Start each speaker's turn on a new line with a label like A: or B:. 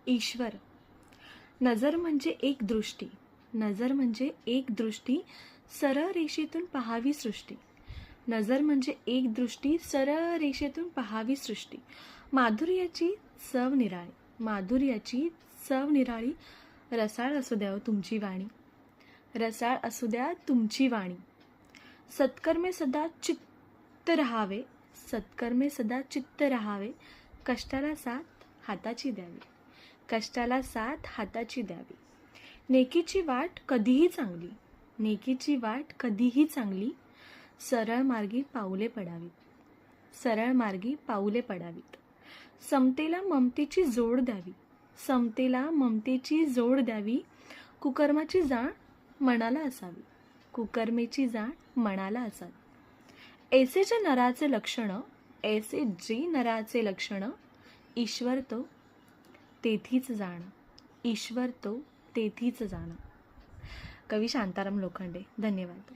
A: ईश्वर. नजर म्हणजे एक दृष्टी, नजर म्हणजे एक दृष्टी, सरळ रेषेतून पहावी सृष्टी. नजर म्हणजे एक दृष्टी, सरळ रेषेतून पहावी सृष्टी. माधुर्याची चव निराळी, माधुर्याची चव निराळी. रसाळ असू द्या तुमची वाणी, रसाळ असू द्या तुमची वाणी. सत्कर्मे सदा चित्त रहावे, सत्कर्मे सदा चित्त रहावे. कष्टाला साथ हाताची द्यावी, कष्टाला साथ हाताची द्यावी. नेकीची वाट कधीही चांगली, नेकीची वाट कधीही चांगली. सरळ मार्गी पाऊले पडावीत, सरळ मार्गी पाऊले पडावीत. समतेला ममतेची जोड द्यावी, समतेला ममतेची जोड द्यावी. कुकर्माची जाण मनाला असावी, कुकर्मेची जाण मनाला असावी. ऐसे जे नराचे लक्षण, ऐसे जे नराचे लक्षण. ईश्वर तो तेथीच जाण, ईश्वर तो तेथीच जाण. कवी शांताराम लोखंडे. धन्यवाद.